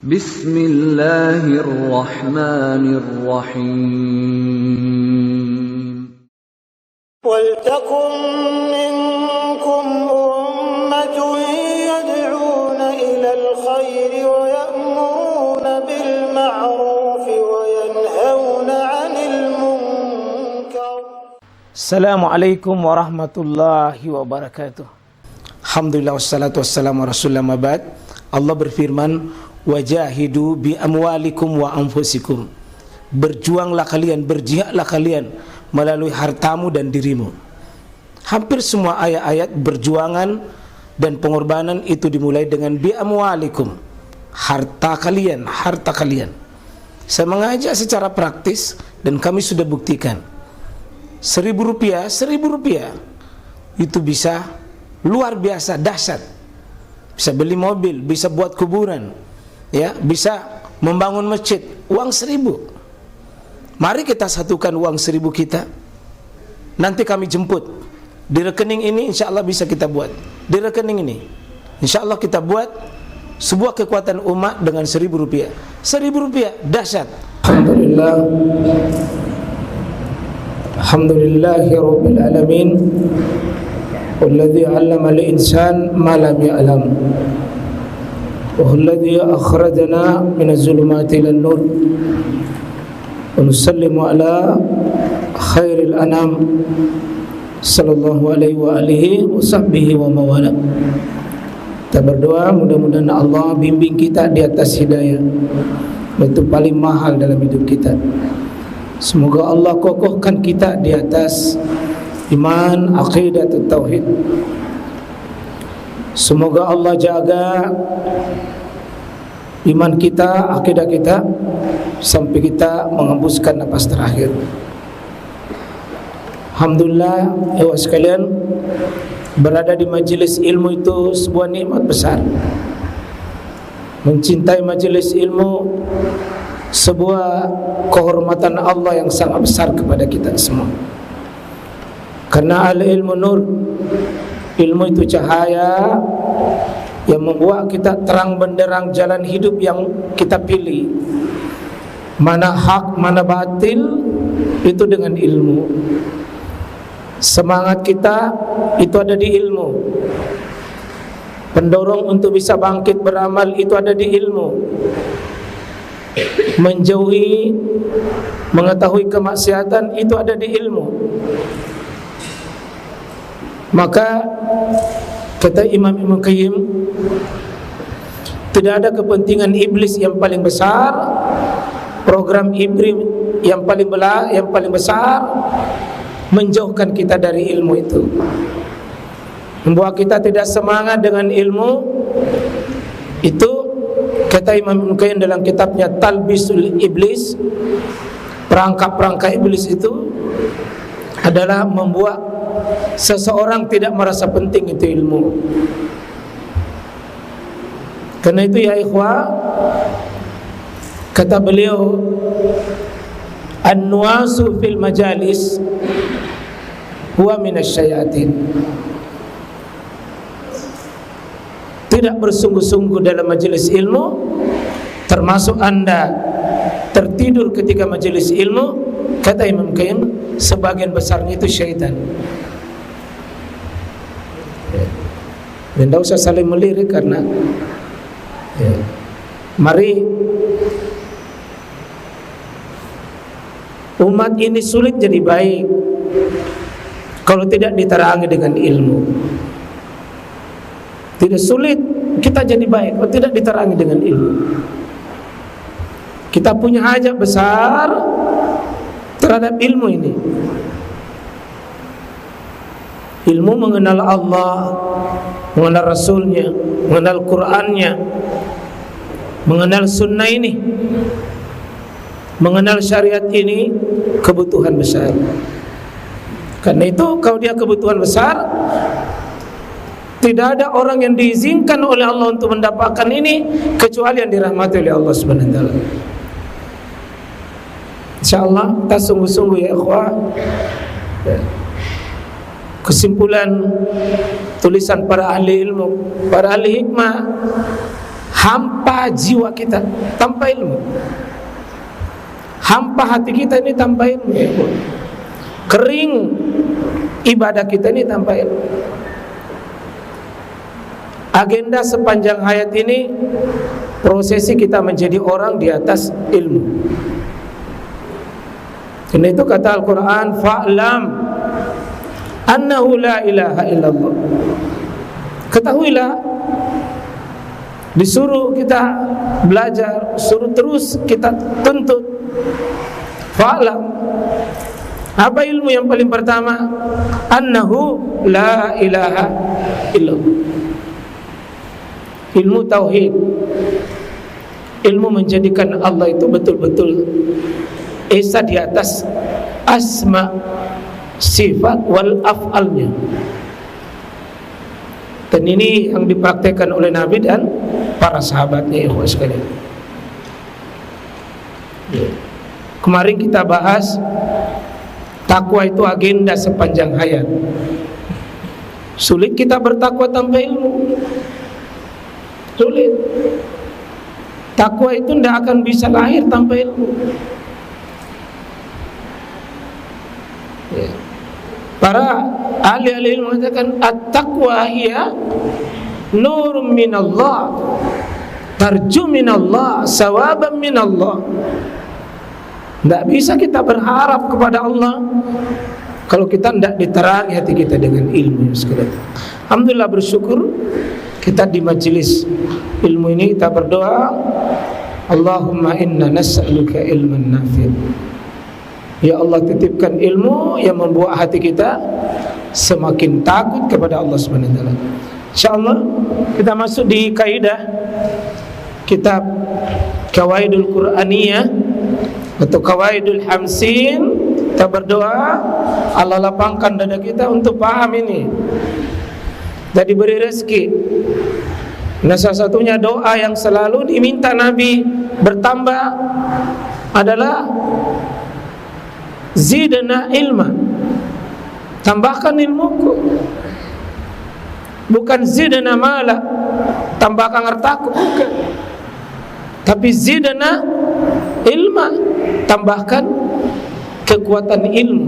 Bismillahirrahmanirrahim. وَلْتَكُنْ مِنْكُمْ أُمَّةٌ يَدْعُونَ إِلَى الْخَيْرِ وَيَأْمُرُونَ بِالْمَعْرُوفِ وَيَنْهَوْنَ عَنِ الْمُنْكَرِ. Assalamualaikum warahmatullahi wabarakatuh. Alhamdulillah wassalatu wassalamu rasulullah mabad. Allah berfirman, wajahidu bi amwalikum wa anfusikum. Berjuanglah kalian, berjihadlah kalian melalui hartamu dan dirimu. Hampir semua ayat-ayat berjuangan dan pengorbanan itu dimulai dengan bi amwalikum, harta kalian, harta kalian. Saya mengajak secara praktis dan kami sudah buktikan. Rp1.000 itu bisa luar biasa dahsyat. Bisa beli mobil, bisa buat kuburan, ya, bisa membangun masjid. Uang 1.000. Mari kita satukan uang 1.000 kita. Nanti kami jemput. Di rekening ini insya Allah bisa kita buat. Di rekening ini insya Allah kita buat sebuah kekuatan umat dengan Rp1.000. Rp1.000 dahsyat. Alhamdulillah. Alhamdulillahirabbil alamin. Alladzi 'allama al-insan ma lam ya'lam. Walladzi akhrajana minaz zulumati ilan nur. Wa nusallimu ala khairil anam sallallahu alaihi wa alihi wa sahbihi wa mawala. Kita berdoa mudah-mudahan Allah bimbing kita di atas hidayah. Itu paling mahal dalam hidup kita. Semoga Allah kokohkan kita di atas iman, aqidah dan tauhid. Semoga Allah jaga iman kita, akidah kita sampai kita mengembuskan napas terakhir. Alhamdulillah, ayuh sekalian, berada di majelis ilmu itu sebuah nikmat besar. Mencintai majelis ilmu sebuah kehormatan Allah yang sangat besar kepada kita semua. Karena al-ilmu nur, ilmu itu cahaya yang membuat kita terang benderang jalan hidup yang kita pilih. Mana hak, mana batil, itu dengan ilmu. Semangat kita itu ada di ilmu. Pendorong untuk bisa bangkit beramal itu ada di ilmu. Menjauhi, mengetahui kemaksiatan itu ada di ilmu. Maka kata Imam Ibnu Qayyim, tidak ada kepentingan iblis yang paling besar, program iblis yang paling besar menjauhkan kita dari ilmu itu, membuat kita tidak semangat dengan ilmu itu. Kata Imam Ibnu Qayyim dalam kitabnya Talbisul Iblis, perangkap-perangkap iblis itu adalah membuat seseorang tidak merasa penting itu ilmu. Karena itu ya ikhwah, kata beliau, an-nuwasu fil majalis huwa minasyayatin. Tidak bersungguh-sungguh dalam majelis ilmu, termasuk anda tertidur ketika majelis ilmu, kata Imam Qayyim, sebagian besarnya itu syaitan. Dan tidak usah saling melirik karena mari umat ini sulit jadi baik kalau tidak diterangi dengan ilmu. Tidak sulit kita jadi baik kalau tidak diterangi dengan ilmu. Kita punya hajat besar terhadap ilmu ini. Ilmu mengenal Allah, mengenal Rasulnya, mengenal Qur'annya, mengenal sunnah ini, mengenal syariat ini, kebutuhan besar. Karena itu kalau dia kebutuhan besar, tidak ada orang yang diizinkan oleh Allah untuk mendapatkan ini kecuali yang dirahmati oleh Allah Subhanahu wa taala. Insyaallah kita sungguh-sungguh ya ikhwah. Kesimpulan tulisan para ahli ilmu, para ahli hikmah, hampa jiwa kita tanpa ilmu, hampa hati kita ini tanpa ilmu, ya, kering ibadah kita ini tanpa ilmu. Agenda sepanjang hayat ini prosesi kita menjadi orang di atas ilmu. Karena itu kata Al-Quran, fa'lam annahu la ilaha illallah. Ketahuilah, disuruh kita belajar, suruh terus kita tuntut. Fa'lam, apa ilmu yang paling pertama? Annahu la ilaha illallah. Ilmu tauhid, ilmu menjadikan Allah itu betul-betul esa di atas asma, sifat wal af'alnya. Dan ini yang dipraktekkan oleh Nabi dan para sahabatnya, ikhwah sekalian. Kemarin kita bahas takwa itu agenda sepanjang hayat. Sulit kita bertakwa tanpa ilmu, sulit. Takwa itu tidak akan bisa lahir tanpa ilmu. Para ahli-ahli ilmu mengatakan at-taqwa hiya nurun minallah, tarju minallah, sawaban minallah. Tidak bisa kita berharap kepada Allah kalau kita tidak diterangi hati kita dengan ilmu. Alhamdulillah, bersyukur kita di majelis ilmu ini kita berdoa, Allahumma inna nas'aluka ilman nafi'. Ya Allah, titipkan ilmu yang membuat hati kita semakin takut kepada Allah Subhanahu wa taala. Insyaallah kita masuk di kaidah kitab Qawaidul Qur'aniyah atau Qawaidul Hamsin. Kita berdoa Allah lapangkan dada kita untuk paham ini dan diberi rezeki. Nah, salah satunya doa yang selalu diminta Nabi bertambah adalah zidna ilma, tambahkan ilmuku. Bukan zidna mala, tambahkan hartaku, bukan. Tapi zidna ilma, tambahkan kekuatan ilmu.